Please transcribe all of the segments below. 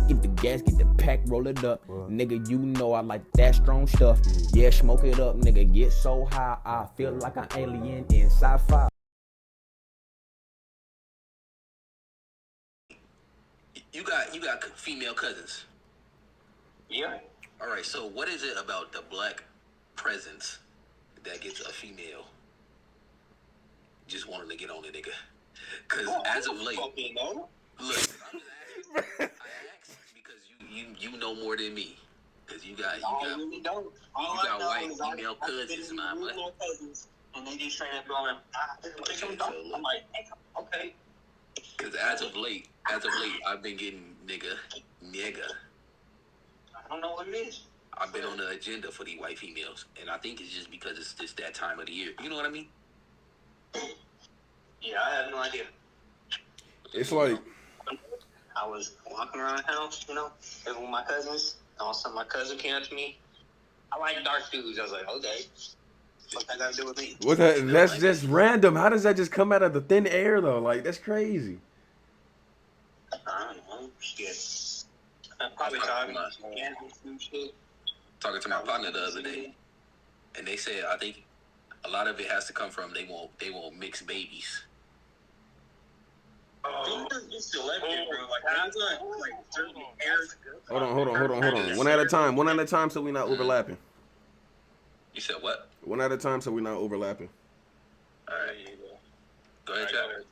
Get the gas, get the pack, roll it up. Nigga, you know I like that strong stuff. Yeah, smoke it up, nigga, get so high. I feel like an alien in sci-fi. You got female cousins. Yeah. All right. So what is it about the black presence that gets a female just wanting to get on the nigga? Because as of late, look, I'm just asking. I asked because you know more than me. Because you got really don't. white female cousins, man. And they just straight up going, I'm like, okay. Because as of late, I've been getting nigga. I don't know what it is. I've been on the agenda for these white females, and I think it's just because it's just that time of the year. You know what I mean? Yeah, I have no idea. It's like I was walking around the house, living with my cousins. And all of a sudden, my cousin came up to me. I like dark dudes. I was like, okay. What's that got to do with me? that's just random. How does that just come out of the thin air though? Like that's crazy. I don't know. Shit. I'm probably talking to my partner the other day, and they said I think a lot of it has to come from they won't mix babies. Oh, you selected, bro. Hold on. One at a time, so we're not overlapping. You said what? One at a time, so we're not overlapping. All right. Go ahead, Chad.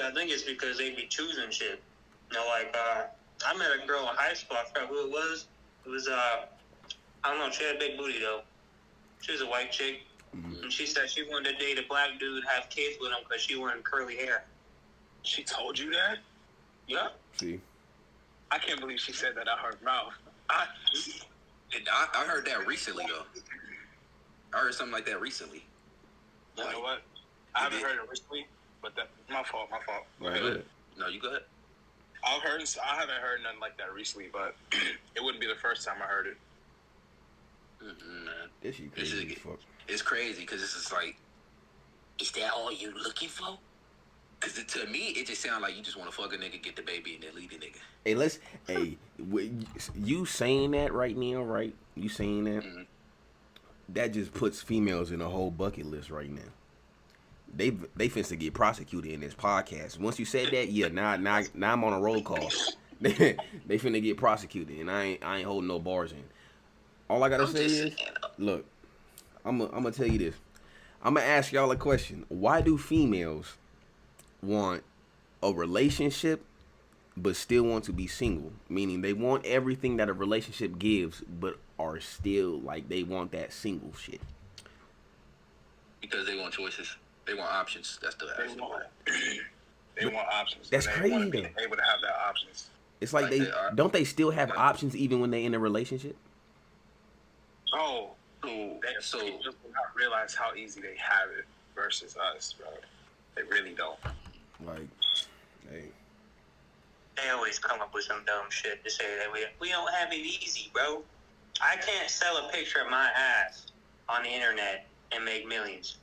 I think it's because they be choosing shit. I met a girl in high school. I forgot who it was. It was I don't know. She had a big booty though. She was a white chick. Mm-hmm. And she said she wanted to date a black dude, have kids with him because she wanted curly hair. She told you that? Yeah. See? I can't believe she said that out her mouth. I heard that recently, though. I heard something like that recently. You know what? I haven't heard it recently, but that's my fault. Go ahead. No, you go ahead. I haven't heard nothing like that recently, but it wouldn't be the first time I heard it. Man. This shit crazy as fuck. It's crazy because it's just like, is that all you looking for? Because to me, it just sounds like you just want to fuck a nigga, get the baby, and then leave the nigga. Hey, you saying that right now, right? You saying that? Mm-hmm. That just puts females in a whole bucket list right now. They finna get prosecuted in this podcast. Once you said that, yeah, now I'm on a roll call. They finna get prosecuted, and I ain't holding no bars in. All I gotta say is, look, I'm gonna tell you this. I'm gonna ask y'all a question. Why do females want a relationship but still want to be single? Meaning they want everything that a relationship gives, but are still like they want that single shit. Because they want choices. They want options. That's the answer. They want options. That's crazy though. Able to have that options. It's like don't they still have options even when they in a relationship? Oh, so people do not realize how easy they have it versus us, bro. They really don't. Like, hey. They always come up with some dumb shit to say that we don't have it easy, bro. I can't sell a picture of my ass on the internet and make millions.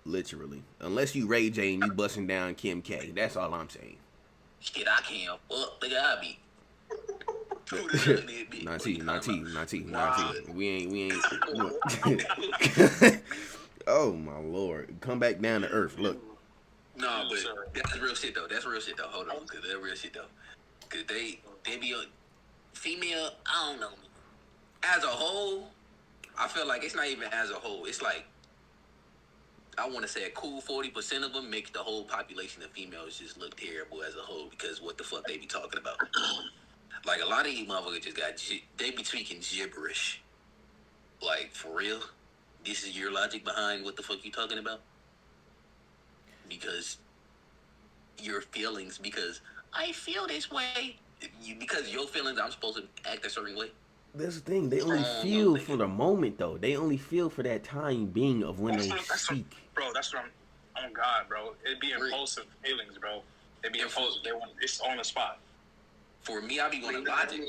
Literally. Unless you Ray J and you busting down Kim K. That's all I'm saying. Shit, I can't fuck. Nigga, I be. Nite. We ain't. Oh my Lord. Come back down to earth. Look. No, but that's real shit though. Hold on, cause that's real shit though. Cause they be a female. I don't know. As a whole, I feel like it's not even as a whole. It's like I want to say a cool 40% of them make the whole population of females just look terrible as a whole because what the fuck they be talking about. Like a lot of these motherfuckers just they be speaking gibberish. Like for real, this is your logic behind what the fuck you talking about? Because your feelings, because I feel this way. Because your feelings, I'm supposed to act a certain way. That's the thing. They only feel for the moment, though. They only feel for that time being of when they speak. Bro, that's what I'm... Oh, God, bro. It'd be impulsive feelings, bro. It'd be impulsive. It's on the spot. For me, I be going to logic.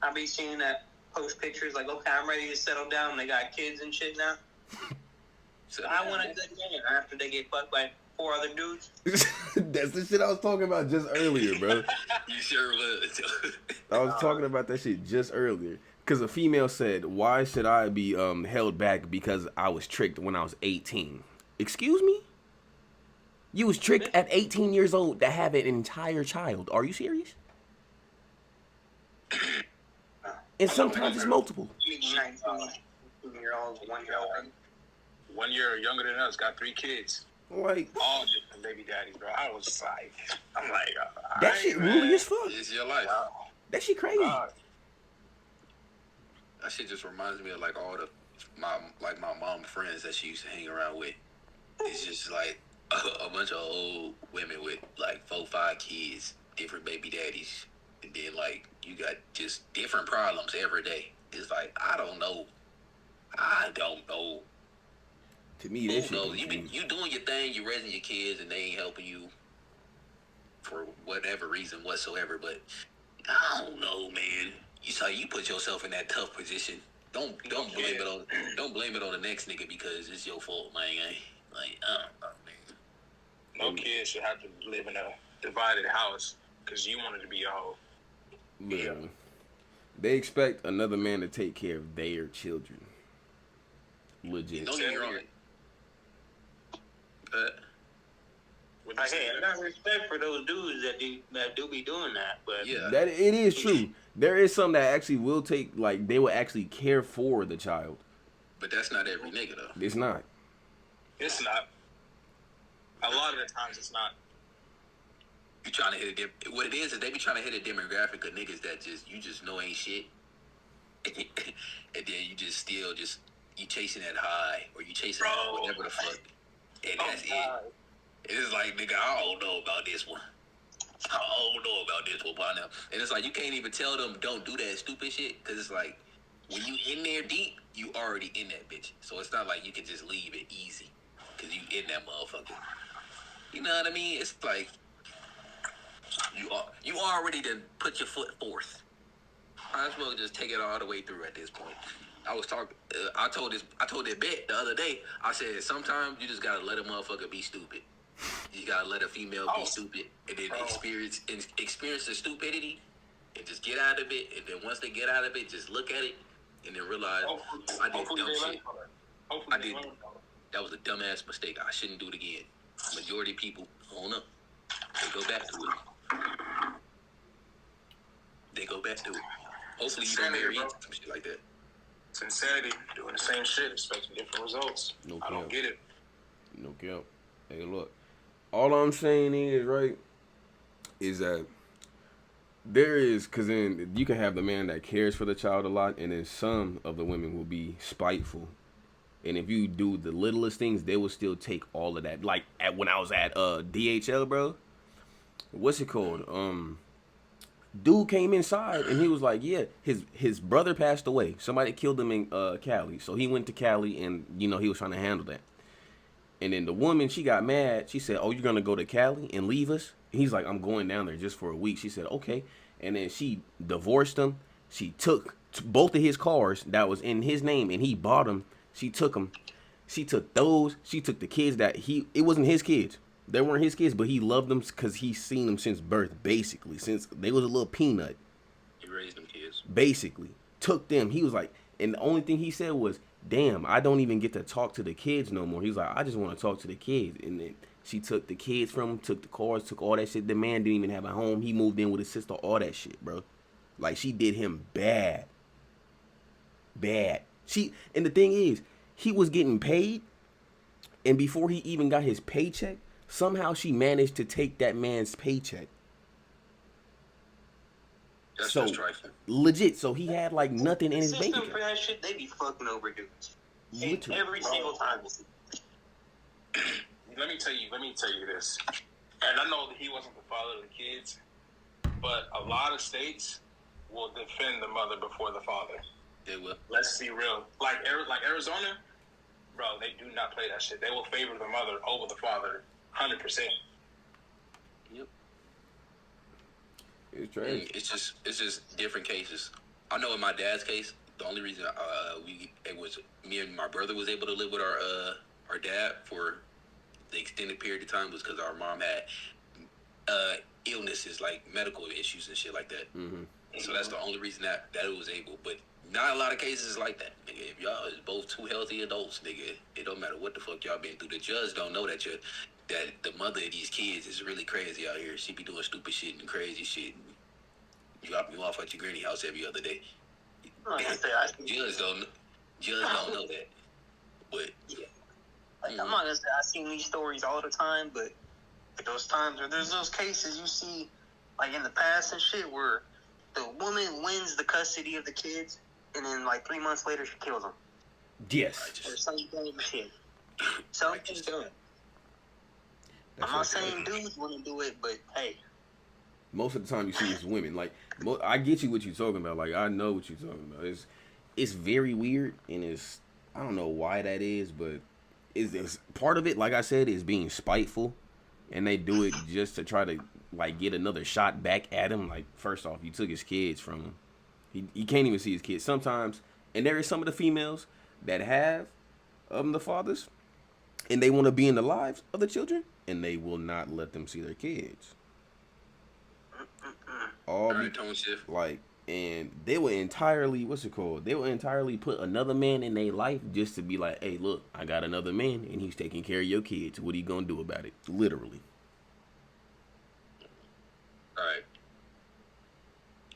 I be seeing that post pictures like, okay, I'm ready to settle down. They got kids and shit now. So I want a good man after they get fucked by 4 other dudes. That's the shit I was talking about just earlier, bro. You sure was. I was talking about that shit just earlier. Because a female said, why should I be held back because I was tricked when I was 18? Excuse me? You was tricked at 18 years old to have an entire child. Are you serious? And sometimes it's multiple. 19-year-olds, 1-year-old. 1 year younger than us, got 3 kids. Like, All different baby daddies, bro. I was like, I'm like, that shit rude as fuck. It's your life. That shit crazy. That shit just reminds me of like all my mom friends that she used to hang around with. It's just like a bunch of old women with like 4, 5 kids, different baby daddies, and then like you got just different problems every day. It's like I don't know. To me, that Who knows? shit. You doing your thing, you raising your kids, and they ain't helping you for whatever reason whatsoever. But I don't know, man. You put yourself in that tough position. Don't blame it on the next nigga because it's your fault, man. Like I don't know, man. No kid should have to live in a divided house because you wanted to be a hoe. Literally. They expect another man to take care of their children. Legit. Don't get me wrong. Hey, I got respect for those dudes that do be doing that, but Yeah. That it is true. There is some that actually will take, like, they will actually care for the child. But that's not every nigga though. It's not. It's not. A lot of the times it's not. You trying to hit what it is they be trying to hit a demographic of niggas that you just know ain't shit. And then you just still you chasing that high or you chasing that whatever the fuck. And that's it. It's like, nigga, I don't know about this one. I don't know about this one, partner. And it's like, you can't even tell them don't do that stupid shit. Because it's like, when you in there deep, you already in that bitch. So it's not like you can just leave it easy. Because you in that motherfucker. You know what I mean? It's like, you already done put your foot forth. Might as well just take it all the way through at this point. I told that bet the other day. I said, sometimes you just gotta let a motherfucker be stupid. You gotta let a female be stupid and then experience the stupidity and just get out of it. And then once they get out of it, just look at it and then realize I did dumb shit. That was a dumbass mistake. I shouldn't do it again. Majority of people own up. They go back to it. Hopefully you don't marry into some shit like that. It's insanity. Doing the same shit, expecting different results. No I don't cap. get it. No cap. Hey, look. All I'm saying is, right, is that there is, because then you can have the man that cares for the child a lot, and then some of the women will be spiteful. And if you do the littlest things, they will still take all of that. Like when I was at DHL, bro. What's it called? Dude came inside and he was like, yeah, his brother passed away. Somebody killed him in Cali. So he went to Cali and, he was trying to handle that. And then the woman, she got mad. She said, oh, you're going to go to Cali and leave us? And he's like, I'm going down there just for a week. She said, okay. And then she divorced him. She took both of his cars that was in his name and he bought them. She took them. She took those. She took the kids it wasn't his kids. They weren't his kids, but he loved them because he's seen them since birth, basically. Since they was a little peanut. He raised them kids. Basically. Took them. He was like, and the only thing he said was, damn, I don't even get to talk to the kids no more. He's like, I just want to talk to the kids. And then she took the kids from him, took the cars, took all that shit. The man didn't even have a home. He moved in with his sister, all that shit, bro. Like, she did him bad. Bad. And the thing is, he was getting paid, and before he even got his paycheck, somehow she managed to take that man's paycheck. That's so just trifling. Legit. So he had like nothing in his bank system for account. that shit, they be fucking over dudes. Literally. Every single time. Let me tell you this. And I know that he wasn't the father of the kids, but a lot of states will defend the mother before the father. They will. Let's be real. Like Arizona, bro, they do not play that shit. They will favor the mother over the father, 100%. Yep. It's trash. It's just different cases. I know in my dad's case, the only reason me and my brother was able to live with our dad for the extended period of time was because our mom had illnesses, like medical issues and shit like that. Mm-hmm. So that's the only reason that it was able. But not a lot of cases is like that, nigga. If y'all is both two healthy adults, nigga, it don't matter what the fuck y'all been through. The judge don't know that the mother of these kids is really crazy out here. She be doing stupid shit and crazy shit. And drop you off at your granny house every other day. Judge don't know that. But yeah. Like, I'm not gonna say I seen these stories all the time, but those times where there's those cases you see, like in the past and shit, where the woman wins the custody of the kids, and then like 3 months later she kills them. Yes. Or some dumb shit. Something's done. I'm not saying dudes want to do it, but hey. Most of the time you see it's women. Like, I get you what you're talking about. Like, I know what you're talking about. It's very weird, and I don't know why that is, but it's part of it, like I said, is being spiteful, and they do it just to try to, like, get another shot back at him. Like, first off, you took his kids from him. He can't even see his kids sometimes. And there is some of the females that have the fathers, and they want to be in the lives of the children, and they will not let them see their kids. And they will entirely, they will entirely put another man in their life just to be like, hey, look, I got another man, and he's taking care of your kids. What are you gonna do about it? Literally. All right.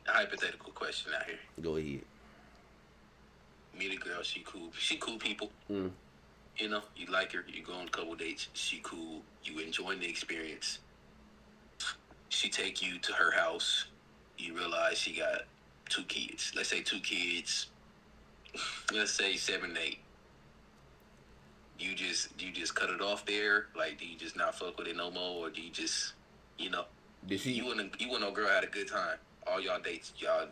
A hypothetical question out here. Go ahead. Meet a girl, she cool people. Mm. You know, you like her, you go on a couple dates, she cool, you enjoying the experience. She take you to her house, you realize she got 2 kids. Let's say 2 kids, let's say 7, 8. Do you just cut it off there? Like, do you just not fuck with it no more? Or do you just, you know, you and no girl had a good time. All y'all dates, y'all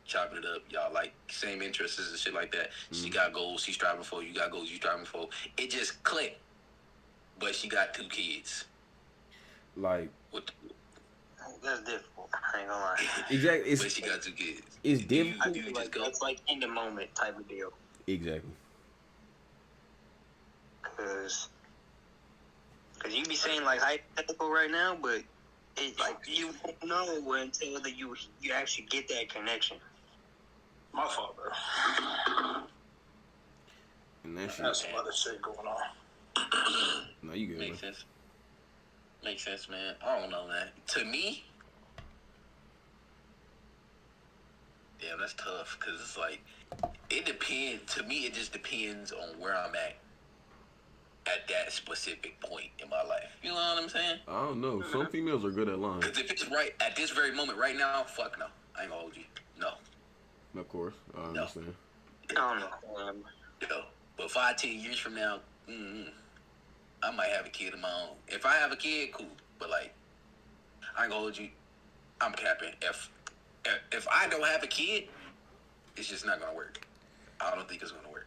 chopping it up. Y'all like same interests and shit like that. Mm-hmm. She got goals she's striving for. You got goals you striving for. It just clicked. But she got 2 kids. Like, that's difficult. I ain't gonna lie. Exactly. But she got 2 kids. It's difficult. Do you just go? It's like in the moment type of deal. Exactly. Cause you be saying like hypothetical right now, but it's like you won't know until that you actually get that connection. My fault, bro. And that's some other shit going on. No, you good. Makes sense. Makes sense, man. I don't know, man. To me, damn, that's tough. Cause it's like, it depends. To me, it just depends on where I'm at that specific point in my life. You know what I'm saying? I don't know. Some females are good at lying. Cause if it's right at this very moment, right now, fuck no. I ain't gonna hold you. No. Of course, I understand. I don't know. Yo, but 5-10 years from now, I might have a kid of my own. If I have a kid, cool. But like, I ain't gonna hold you. I'm capping. If I don't have a kid, it's just not gonna work. I don't think it's gonna work.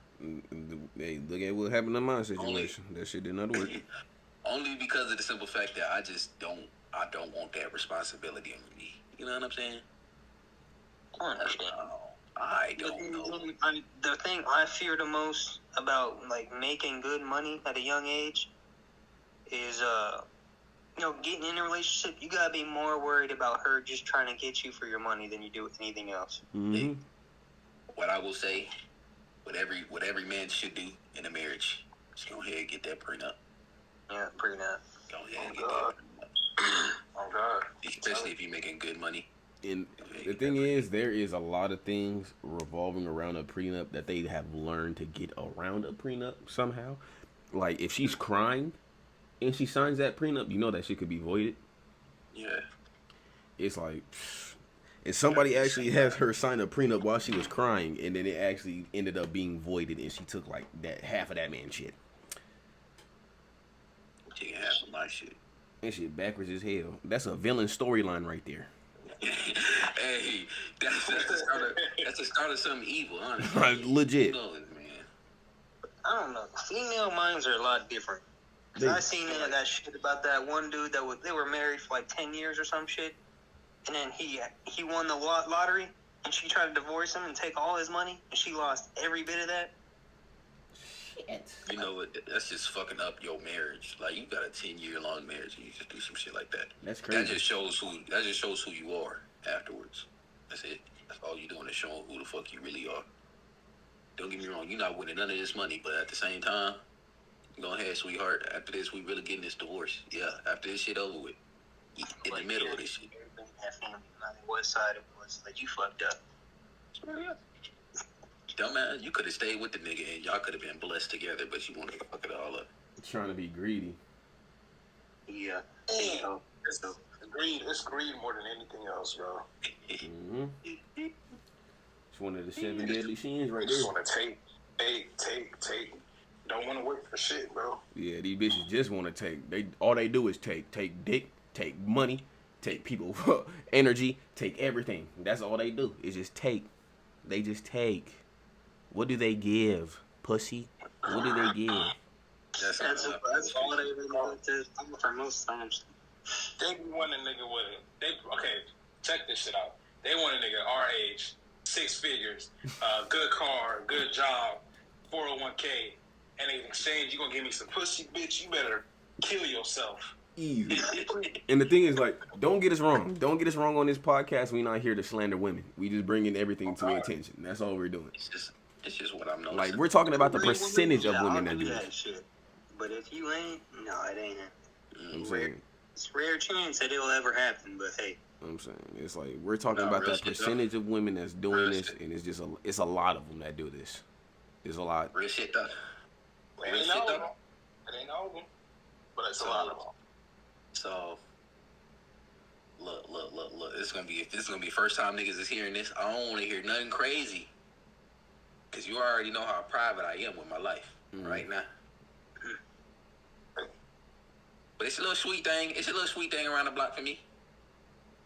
Hey, look at what happened in my situation. That shit did not work. Only because of the simple fact that I don't want that responsibility on me. You know what I'm saying? I understand. I don't know. The thing I fear the most about like making good money at a young age is getting in a relationship. You gotta be more worried about her just trying to get you for your money than you do with anything else. Mm-hmm. What I will say, what every man should do in a marriage, just go ahead and get that prenup. Yeah, prenup. Go ahead and get that prenup. Oh God. Especially if you're making good money. And the thing is, there is a lot of things revolving around a prenup that they have learned to get around a prenup somehow. Like, if she's crying and she signs that prenup, you know that shit could be voided. Yeah. It's like, and somebody actually has her sign a prenup while she was crying, and then it actually ended up being voided, and she took like that half of that man's shit. Taking half of my shit. That shit backwards as hell. That's a villain storyline right there. Hey, that's the start of something evil, honestly. Legit. Who knows, man? I don't know. Female minds are a lot different. Cause I seen that shit about that one dude they were married for like 10 years or some shit, and then he won the lottery, and she tried to divorce him and take all his money, and she lost every bit of that. Shit. You know what? That's just fucking up your marriage. Like you got a 10-year-long marriage, and you just do some shit like that. That's crazy. That just shows who you are afterwards. That's it. That's all you doing is showing who the fuck you really are. Don't get me wrong, you're not winning none of this money, but at the same time, go ahead, sweetheart. After this, we really getting this divorce. Yeah, after this shit over with, we in the middle of this shit. That family, no matter what side it was, like you fucked up. Dumbass, you could have stayed with the nigga and y'all could have been blessed together, but you wanted to fuck it all up. Trying to be greedy. Yeah. It's greed more than anything else, bro. Mm-hmm. It's one of the 7 deadly sins right Just there. want to take. Don't want to wait for shit, bro. Yeah, these bitches just want to take. All they do is take dick, take money, take people energy, take everything. That's all they do is just take. They just take. What do they give, pussy? What do they give? That's all they really want to for most times. They want a nigga with it. Okay, check this shit out. They want a nigga our age, 6 figures, good car, good job, 401k, and in exchange, you gonna give me some pussy, bitch. You better kill yourself. Easy. And the thing is, like, don't get us wrong. Don't get us wrong on this podcast. We're not here to slander women. We just bringing everything to their attention. That's all we're doing. It's just what I'm noticing. Like, we're talking about the percentage of women that I'll do that this. shit. But if you ain't, no, it ain't. I'm saying. It's a rare chance that it'll ever happen, but hey. I'm saying it's like we're talking about that percentage of women that's doing this, and it's just it's a lot of them that do this. There's a lot. Real shit though. It ain't all of them. It ain't all of them, but it's a lot of them. So look. This is gonna be first time niggas is hearing this. I don't want to hear nothing crazy, cause you already know how private I am with my life right now. But it's a little sweet thing. It's a little sweet thing around the block for me.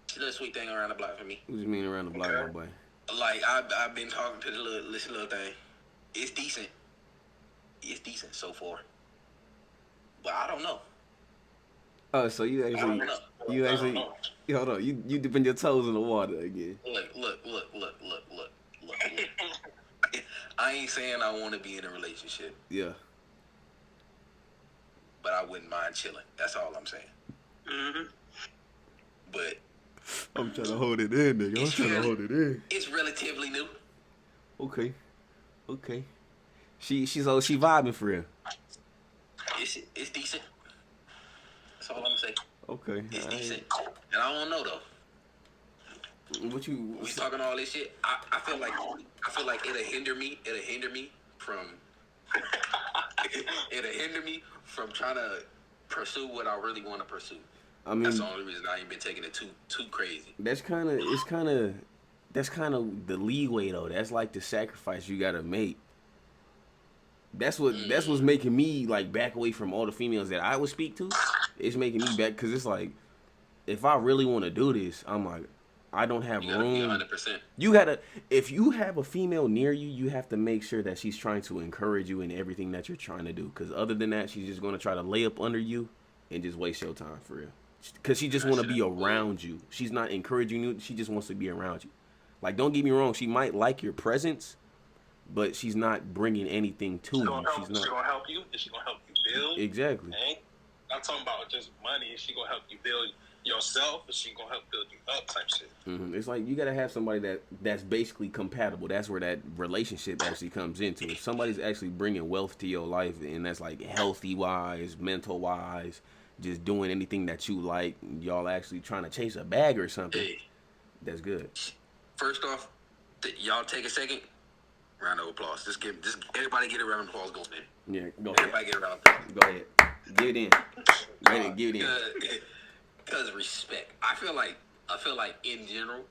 It's a little sweet thing around the block for me. What do you mean around the block, my boy? Like I've been talking to the little thing. It's decent. It's decent so far. But I don't know. Oh, so you actually hold on. You dipping your toes in the water again. Look. I ain't saying I want to be in a relationship. Yeah. But I wouldn't mind chilling. That's all I'm saying. Mm-hmm. But I'm trying to hold it in, nigga. I'm trying to hold it in. It's relatively new. Okay. She vibing for real. It's decent. That's all I'm gonna say. Okay. It's decent. And I don't know though. We talking all this shit. I feel like it'll hinder me. It'll hinder me from trying to pursue what I really want to pursue. I mean, that's the only reason I ain't been taking it too crazy. That's kind of the leeway though. That's like the sacrifice you gotta make. That's what's making me like back away from all the females that I would speak to. It's making me back because it's like if I really want to do this, I'm like I don't have room. 100%. If you have a female near you, you have to make sure that she's trying to encourage you in everything that you're trying to do. Because other than that, she's just going to try to lay up under you and just waste your time for real. Because she just want to be around you. She's not encouraging you. She just wants to be around you. Like, don't get me wrong. She might like your presence, but she's not bringing anything to you. She's going to help you. Is she going to help you build? Exactly. I'm talking about just money. Is she going to help you build yourself? Is she going to help build you up type shit? Mm-hmm. It's like you got to have somebody that's basically compatible. That's where that relationship actually comes into. If somebody's actually bringing wealth to your life and that's like healthy-wise, mental-wise, just doing anything that you like, y'all actually trying to chase a bag or something, that's good. First off, y'all take a second. Round of applause. Just everybody get a round of applause going in. Yeah, go ahead. Everybody get a round of applause. Go ahead. Give it in. Go ahead, give it in. Because respect. I feel like in general,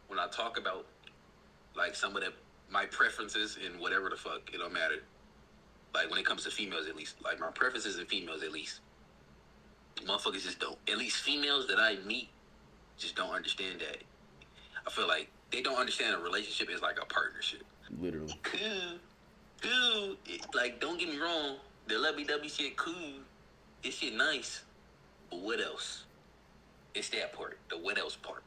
when I talk about like some of my preferences and whatever the fuck, it don't matter. Like when it comes to females at least. Like my preferences in females at least. Motherfuckers just don't. At least females that I meet just don't understand that. I feel like they don't understand a relationship is like a partnership. Literally. Cool. Like, don't get me wrong. The lovey-dovey shit cool. This shit nice. But what else? It's that part. The what else part.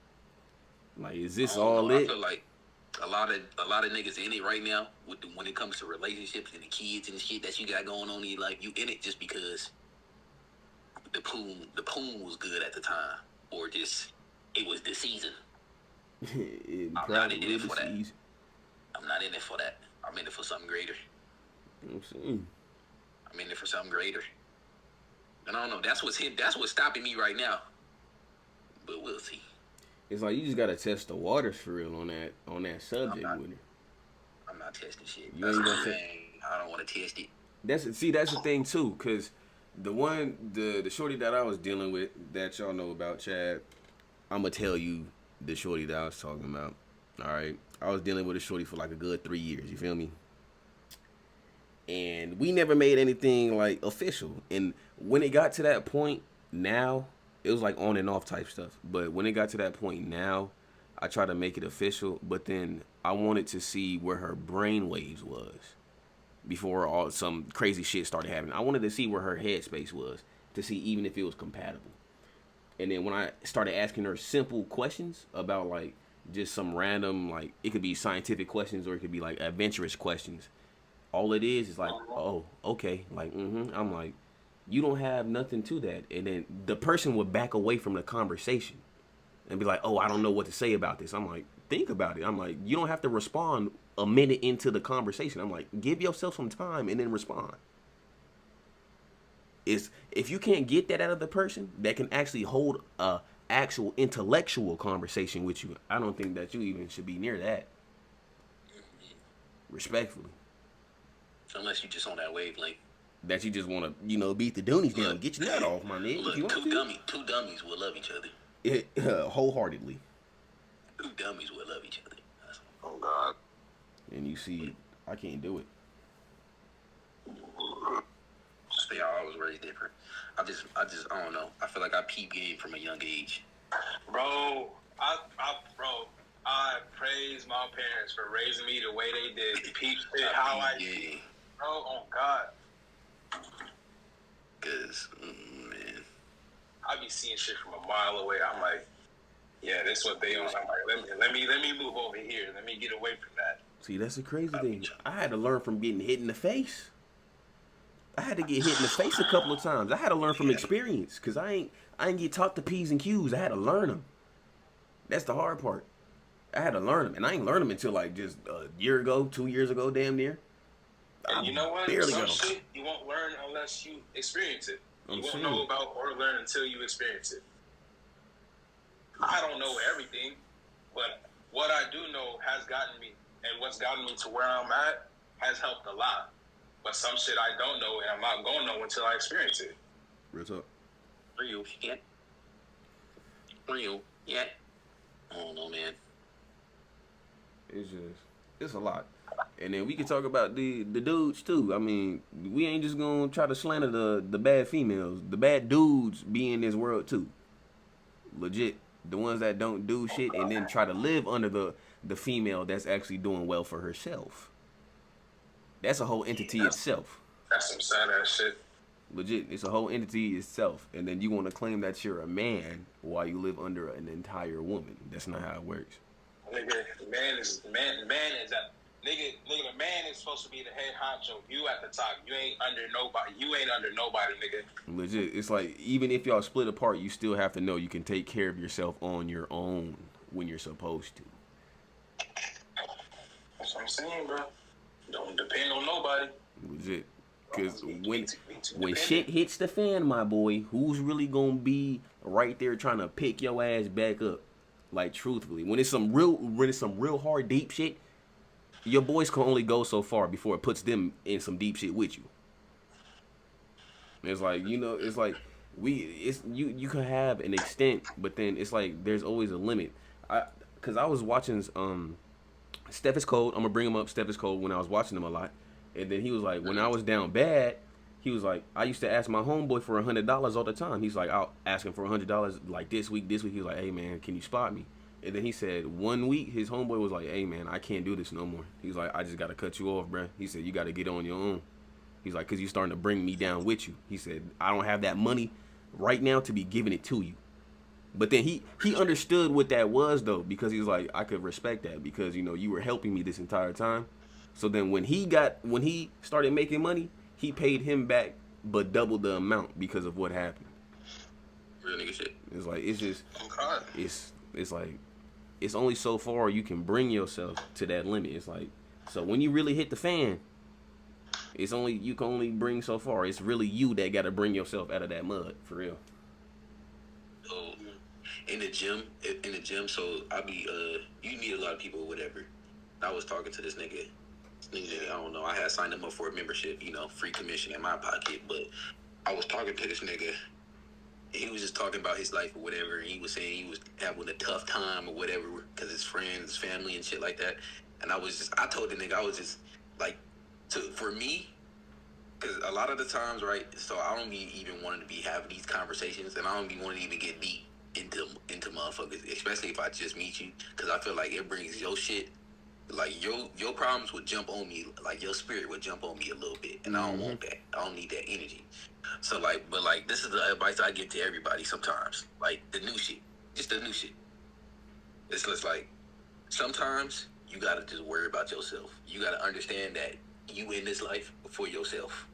Like, is this all it? I feel like, a lot of niggas in it right now when it comes to relationships and the kids and the shit that you got going on in your life. You in it just because the poon was good at the time, or just it was the season. I'm not in it for that. I'm not in it for that. I'm in it for something greater. I'm saying. I'm in it for something greater. And I don't know. That's what's stopping me right now. But we'll see. It's like you just gotta test the waters for real on that subject with it. I'm not testing shit. You ain't gonna I don't want to test it. That's the thing too, cause the shorty that I was dealing with that y'all know about, Chad. I'm gonna tell you the shorty that I was talking about. All right, I was dealing with a shorty for like a good 3 years. You feel me? And we never made anything like official. And when it got to that point, now it was like on and off type stuff. But when it got to that point now, I tried to make it official. But then I wanted to see where her brain waves was before some crazy shit started happening. I wanted to see where her headspace was to see even if it was compatible. And then when I started asking her simple questions about like just some random, like it could be scientific questions or it could be like adventurous questions. All it is like, oh, okay. Like, I'm like, you don't have nothing to that. And then the person would back away from the conversation and be like, oh, I don't know what to say about this. I'm like, think about it. I'm like, you don't have to respond a minute into the conversation. I'm like, give yourself some time and then respond. If you can't get that out of the person that can actually hold a actual intellectual conversation with you, I don't think that you even should be near that. Respectfully. Unless you just on that wavelength. That you just want to, beat the doonies down, get your nut off, my nigga. Look, two dummies will love each other. Wholeheartedly. Two dummies will love each other. Oh God. And you see, I can't do it. They are always raised different. I don't know. I feel like I peep game from a young age. Bro, I praise my parents for raising me the way they did. Peep shit, how I did. Bro, oh God. Cause, man, I be seeing shit from a mile away. I'm like, yeah, that's what they on. I'm like, let me move over here. Let me get away from that. See, that's the crazy thing. I had to learn from getting hit in the face. I had to get hit in the face a couple of times. I had to learn from experience because I ain't get taught the P's and Q's. I had to learn them. That's the hard part. I had to learn them, and I ain't learned them until like just a year ago, 2 years ago, damn near. And you know what? Some shit you won't learn unless you experience it. You won't know about or learn until you experience it. I don't know everything, but what I do know has gotten me, and what's gotten me to where I'm at has helped a lot. But some shit I don't know, and I'm not going to know until I experience it. Real talk. Real. Yeah. I don't know, man. It's a lot. And then we can talk about the dudes too. I mean, we ain't just gonna try to slander the bad females. The bad dudes be in this world too. Legit. The ones that don't do shit and then try to live under the female that's actually doing well for herself. That's a whole entity itself. That's some sad ass shit. Legit. It's a whole entity itself. And then you want to claim that you're a man while you live under an entire woman. That's not how it works. Nigga, man is that nigga, the man is supposed to be the head honcho. You at the top. You ain't under nobody, nigga. Legit. It's like even if y'all split apart, you still have to know you can take care of yourself on your own when you're supposed to. That's what I'm saying, bro. Don't depend on nobody. Legit. Because when shit hits the fan, my boy, who's really gonna be right there trying to pick your ass back up? Like truthfully, when it's some real hard deep shit, your boys can only go so far before it puts them in some deep shit with you. It's like, it's like you can have an extent, but then it's like there's always a limit. Cause I was watching Steph is Cold. I'm gonna bring him up. Steph is Cold when I was watching him a lot, and then he was like, when I was down bad, he was like, I used to ask my homeboy for $100 all the time. He's like, I'll ask him for $100 like this week. He was like, hey man, can you spot me? And then he said 1 week his homeboy was like, hey man, I can't do this no more. He's like, I just gotta cut you off, bruh. He said, you gotta get on your own. He's like, cause you're starting to bring me down with you. He said, I don't have that money right now to be giving it to you. But then he understood what that was though, because he was like, I could respect that because you were helping me this entire time. So then when he started making money, he paid him back but double the amount because of what happened. Real nigga shit. It's like it's just Okay. it's like it's only so far you can bring yourself to that limit. It's like, so when you really hit the fan, you can only bring so far. It's really you that got to bring yourself out of that mud for real. So in the gym, so I be you meet a lot of people or whatever. I was talking to this nigga, I don't know, I had signed him up for a membership, free commission in my pocket, but I was talking to this nigga, and he was just talking about his life or whatever, and he was saying he was having a tough time or whatever, because his friends, his family and shit like that, and I told the nigga, I was just, like, for me, because a lot of the times, right, so I don't be even wanting to be having these conversations, and I don't be wanting to even get deep into motherfuckers, especially if I just meet you, because I feel like it brings your shit, like your problems would jump on me, like your spirit would jump on me a little bit, and I don't want that. I don't need that energy. So but this is the advice I give to everybody sometimes, like the new shit, just the new shit. It's just like sometimes you gotta just worry about yourself. You gotta understand that you in this life for yourself.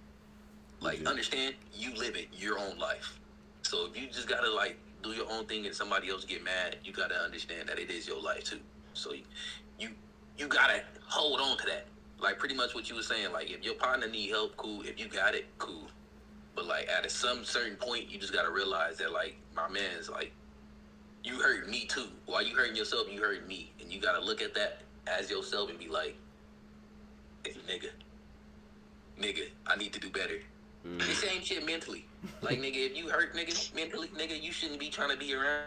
Like understand you living your own life. So if you just gotta like do your own thing and somebody else get mad, you gotta understand that it is your life too. So you gotta hold on to that. Like pretty much what you were saying. Like if your partner need help, cool. If you got it, cool. But like at some certain point, you just gotta realize that like my man's like, you hurt me too. While you hurting yourself, you hurting me, and you gotta look at that as yourself and be like, hey, nigga, I need to do better. The same shit mentally. Like nigga, if you hurt nigga mentally, nigga, you shouldn't be trying to be around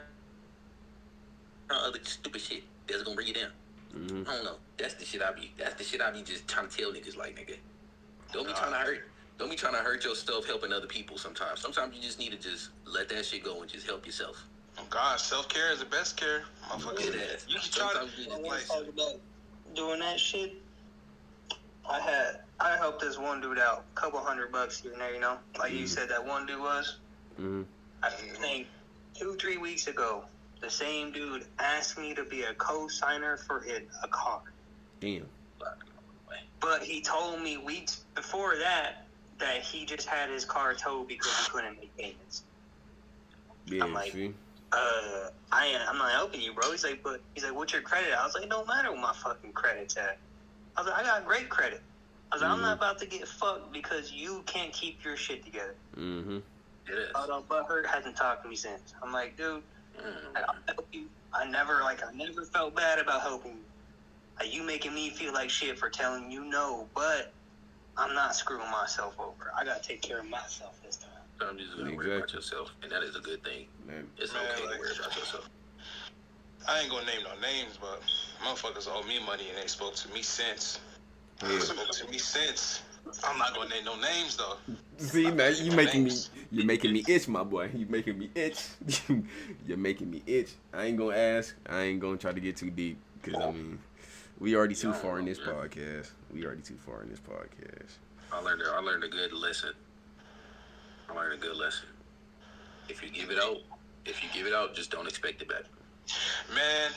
other stupid shit that's gonna bring you down. I don't know. That's the shit I be just trying to tell niggas like, nigga, don't be trying to hurt yourself helping other people sometimes. Sometimes you just need to just let that shit go and just help yourself. Oh God, self-care is the best care. Motherfucker. You can try to doing that shit. I helped this one dude out, a couple $100 here and there, like you said that one dude was. I think 2-3 weeks ago, the same dude asked me to be a co-signer for a car. Damn. But he told me weeks before that he just had his car towed because he couldn't make payments. Yeah, I'm like, see? I'm not helping you, bro. He's like, what's your credit? I was like, it don't matter what my fucking credit's at. I was like, I got great credit. I was like, I'm not about to get fucked because you can't keep your shit together. It is. Although Butthurt hasn't talked to me since. I'm like, dude, I'll help you. I never felt bad about helping you. Like, you making me feel like shit for telling you no, but I'm not screwing myself over. I gotta take care of myself this time. Sometimes you just gotta worry about yourself, and that is a good thing. It's okay to worry about yourself. I ain't gonna name no names, but motherfuckers owe me money and they spoke to me since. I'm not gonna name no names though. See, now you're making me itch, my boy. You're making me itch. You're making me itch. I ain't gonna ask. I ain't gonna try to get too deep because we already too far in this podcast. I learned a good lesson. If you give it out, just don't expect it back. Man,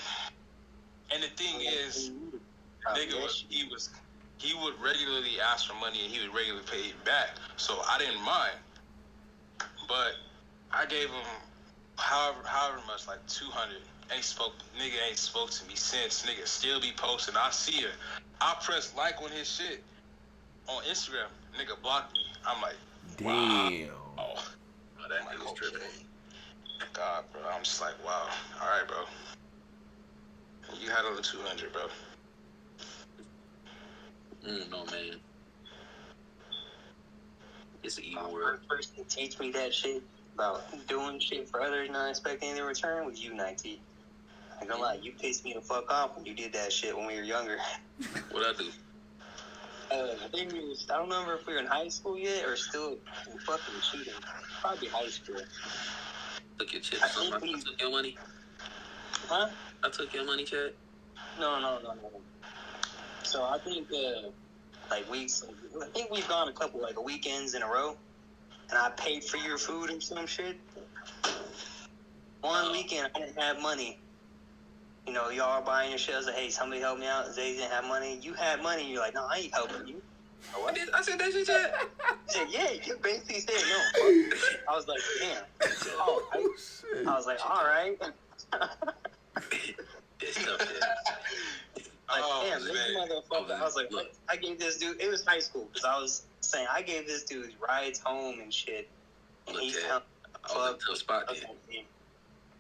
and the thing is, nigga, he would regularly ask for money and he would regularly pay it back. So I didn't mind. But I gave him however much, like 200. Nigga ain't spoke to me since. Nigga still be posting. I see it. I press like on his shit on Instagram. Nigga blocked me. I'm like, damn. Wow. Oh, that nigga's tripping. God, bro. I'm just like, wow. All right, bro. You had over 200, bro. No, man. It's an evil The world. first person to teach me that shit about doing shit for others not expecting anything in return was you, Nite. I ain't gonna lie, you pissed me the fuck off when you did that shit when we were younger. What'd I do? I think I don't remember if we were in high school yet or still fucking shooting. Probably high school. Took your chips. I took your money. Huh? I took your money, Chad. No. So I think I think we've gone a couple weekends in a row, and I paid for your food or some shit. One weekend I didn't have money. You know, y'all are buying your shells. Like, hey, somebody help me out. Zay didn't have money. You had money. You're like, no, I ain't helping you. What? I said that shit. Yet? He said, yeah, you basically said no. I was like, damn. Oh, shit. I was like, all right. It's tough. Like, Oh, damn, this man. motherfucker. I was like, Look. I gave this dude, it was high school, because I was saying, I gave this dude rides home and shit. And Look, he's Ted, telling I was in a tough spot then.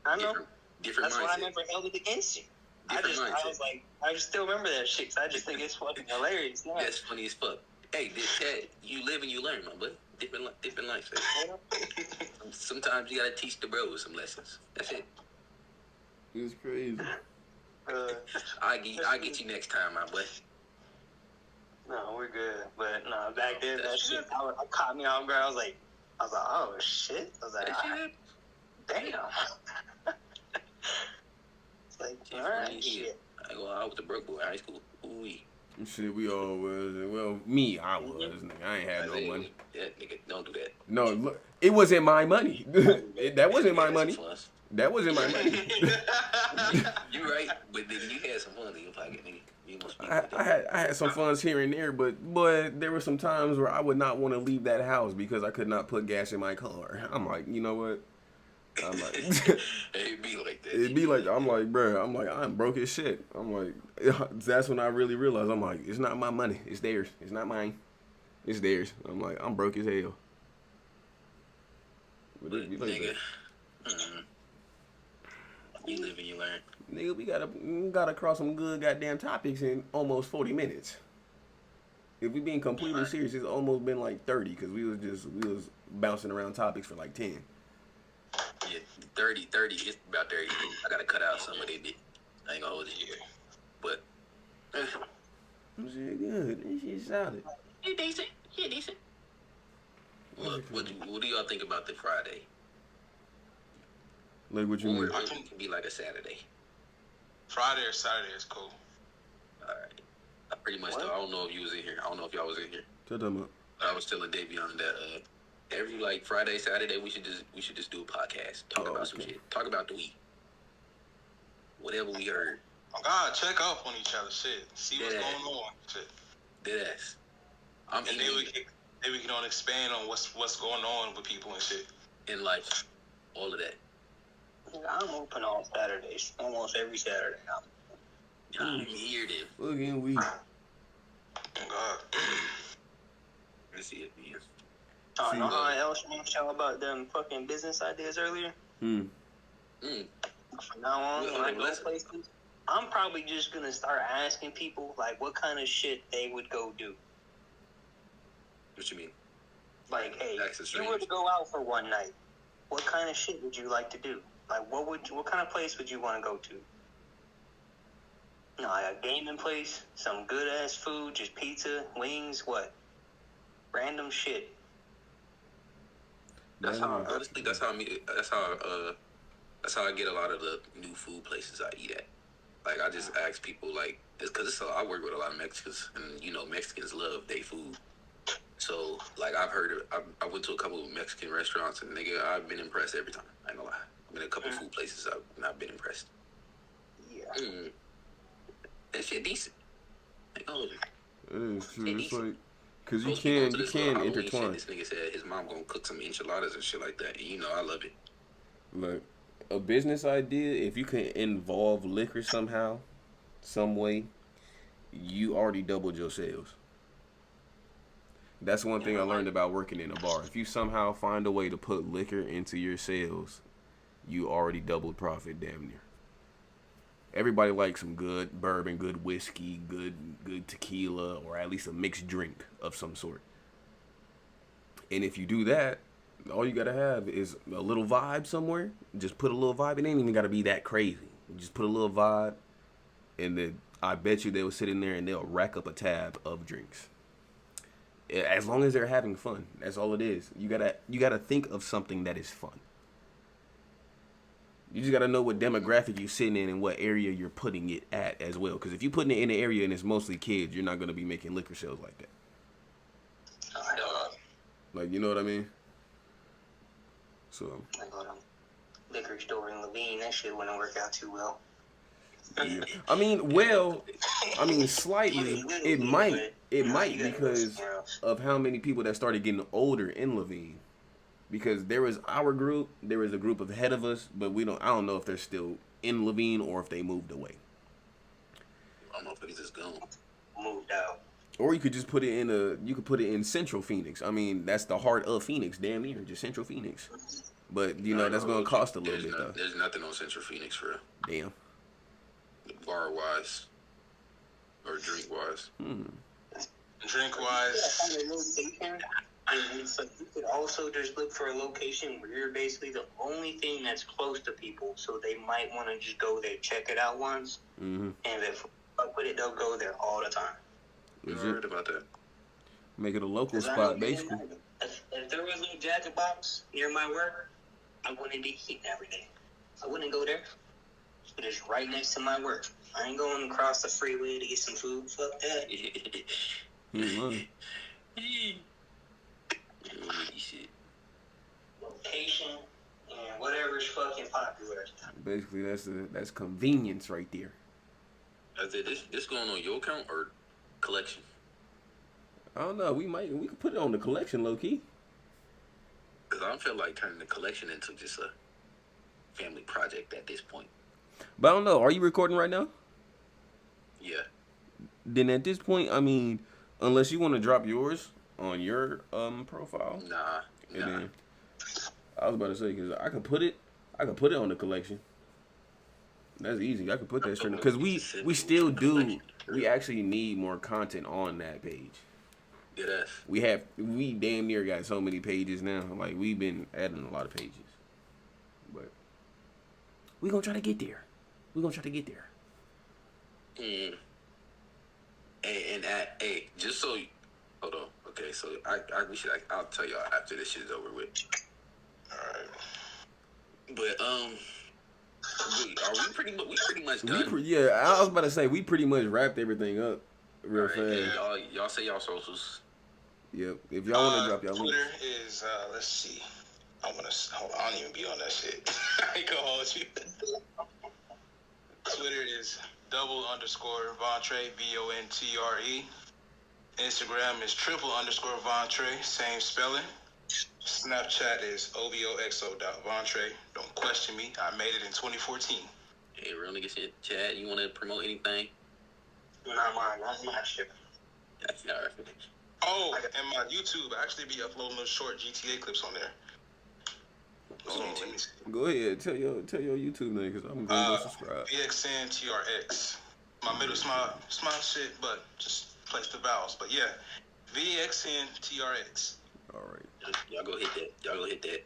I know. Different That's why I mindset. never held it against you. Different mindset. I was like, I just still remember that shit, because I just think it's fucking hilarious. Yeah. That's funny as fuck. Hey, this Ted, you live and you learn, my boy. Different life. Sometimes you gotta teach the bros some lessons. That's it. It's crazy. I get you next time, my boy. No, we're good. But no, back then that shit I caught me off guard. I was like, oh shit. I was like, That shit happened. damn. It's like, all right, shit. I was a broke boy in high school. Ooh-wee. Shit, we all was. Well, me, I was. Nigga. I ain't had no money. Yeah, nigga, don't do that. No, look, it wasn't my money. That wasn't my money. Fun. That wasn't my money. You right, but then you had some fun in your pocket, nigga. You must be I had some funds here and there, but there were some times where I would not want to leave that house because I could not put gas in my car. I'm like, you know what? I'm like, It'd be like that. it'd be like, I'm like, bro, I'm broke as shit. I'm like, that's when I really realized, I'm like, it's not my money, it's theirs. It's not mine, it's theirs. I'm like, I'm broke as hell. But it'd be like nigga, that. you live and you learn. Nigga, we gotta cross some good goddamn topics in almost 40 minutes. If we being completely serious, it's almost been like 30 because we was bouncing around topics for like 10. Yeah, 30, it's about 30. I gotta cut out some of it. I ain't gonna hold it here. But, Shit good. This shit solid. he decent. Look, what do y'all think about the Friday? Like what you mean? Or it can be like a Saturday. Friday or Saturday is cool. Alright. I pretty much I don't know if you was in here. I don't know if y'all was in here. Tell them up. I was telling Davion that every like Friday, Saturday we should just do a podcast. Talk about some shit. Talk about the week. Whatever we heard. Oh God, check up on each other. Shit. See what's Yeah. going on. Shit. Deadass. And then we can expand on what's going on with people and shit. in life. All of that. I'm open on Saturdays, almost every Saturday. I'm here then. Fucking week. Oh God. Let's see it, man. I know how else you show about them fucking business ideas earlier. Mm. From now on, when I go places, I'm probably just gonna start asking people like what kind of shit they would go do. What you mean? Like, hey, Access you were to go out for one night, what kind of shit would you like to do? Like, what kind of place would you want to go to? Like a gaming place, some good ass food, just pizza, wings, what? Random shit. That's how honestly. That's how I get a lot of the new food places I eat at. Like I just ask people like, because I work with a lot of Mexicans, and you know Mexicans love their food. So like I went to a couple of Mexican restaurants, and nigga, I've been impressed every time. I ain't gonna lie. I've been to a couple food places, and I've been impressed. Yeah. That shit decent. Like, oh, It is true. It's decent. like, cause you Most people can go to this little Halloween intertwine. shit, this nigga said his mom gonna cook some enchiladas and shit like that, and you know I love it. Like a business idea, if you can involve liquor somehow, some way, you already doubled your sales. That's one thing I learned about working in a bar. If you somehow find a way to put liquor into your sales, you already doubled profit damn near. Everybody likes some good bourbon, good whiskey, good tequila, or at least a mixed drink of some sort. And if you do that, all you gotta have is a little vibe somewhere. Just put a little vibe. It ain't even gotta be that crazy. Just put a little vibe, and then I bet you they'll sit in there and they'll rack up a tab of drinks. As long as they're having fun, that's all it is. You gotta think of something that is fun. You just gotta know what demographic you're sitting in and what area you're putting it at as well. Because if you're putting it in an area and it's mostly kids, you're not gonna be making liquor sales like that. Like, you know what I mean? So liquor store in Levine. That shit wouldn't work out too well. Yeah. I mean, slightly. It might because of how many people that started getting older in Levine. Because there was our group, there was a group ahead of us, but I don't know if they're still in Levine or if they moved away. I don't know if it's gone. Moved out. Or you could just put it in Central Phoenix. I mean, that's the heart of Phoenix, damn near, just Central Phoenix. But that's going to cost a little bit though. There's nothing on Central Phoenix for real. Damn. Bar wise or drink wise. Drink wise. So you could also just look for a location where you're basically the only thing that's close to people, so they might want to just go there, check it out once, and if fuck with it, they'll go there all the time. You heard about that? Make it a local spot, basically. If there was no Jacket Box near my work, I wouldn't be eating every day. I wouldn't go there, but it's right next to my work. I ain't going across the freeway to get some food. Fuck that. Location and whatever's fucking popular. Basically, that's convenience right there. This going on your account or collection? I don't know. We could put it on the collection, low key. Because I don't feel like turning the collection into just a family project at this point. But I don't know. Are you recording right now? Yeah. Then at this point, I mean, unless you want to drop yours on your profile. Nah. Then, I was about to say because I could put it on the collection. That's easy. I could put that straight because we still do. We actually need more content on that page. Yes. We damn near got so many pages now. Like we've been adding a lot of pages, but we gonna try to get there. And just so hold on. Okay, so I'll tell y'all after this shit is over with. All right. But we pretty much done. I was about to say we pretty much wrapped everything up real fast. Hey, y'all say y'all socials. Yep. If y'all want to drop y'all Twitter links. is let's see. I don't even be on that shit. I ain't gonna hold you. Twitter is _Vontre VONTRE. Instagram is _Vontre, same spelling. Snapchat is OVOXO.Vontre. Don't question me. I made it in 2014. Hey, real nigga shit. Chad, you want to promote anything? Not mine. Not my shit. That's all right. Oh, and my YouTube, I actually be uploading those short GTA clips on there. Go ahead. Tell your YouTube name because I'm going to go subscribe. VXNTRX. My middle small shit, but just place the vowels. But yeah, VXNTRX. All right. Y'all go hit that.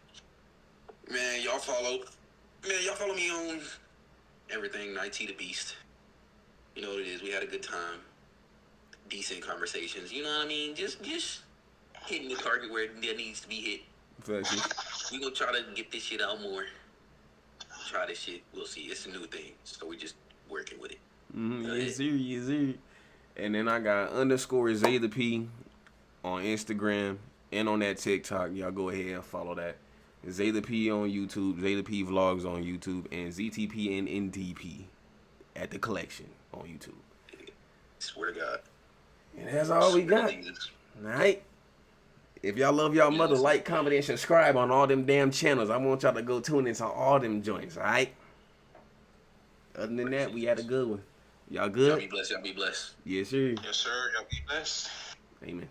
Man, y'all follow me on everything, NiteeDaBeast. You know what it is. We had a good time. Decent conversations. You know what I mean? Just hitting the target where it needs to be hit. We gonna try to get this shit out more. Try this shit. We'll see. It's a new thing. So we just working with it. Yes, sir. And then I got _ZayTheP on Instagram and on that TikTok. Y'all go ahead and follow that. ZayTheP on YouTube, ZayTheP Vlogs on YouTube, and ZTP and NTP at the collection on YouTube. Swear to God. And that's all we got. Alright. If y'all love y'all mother, like, comment, and subscribe on all them damn channels. I want y'all to go tune into all them joints, alright? Other than that, we had a good one. Y'all good? Y'all be blessed. Yes, sir. Yes, sir. Y'all be blessed. Amen.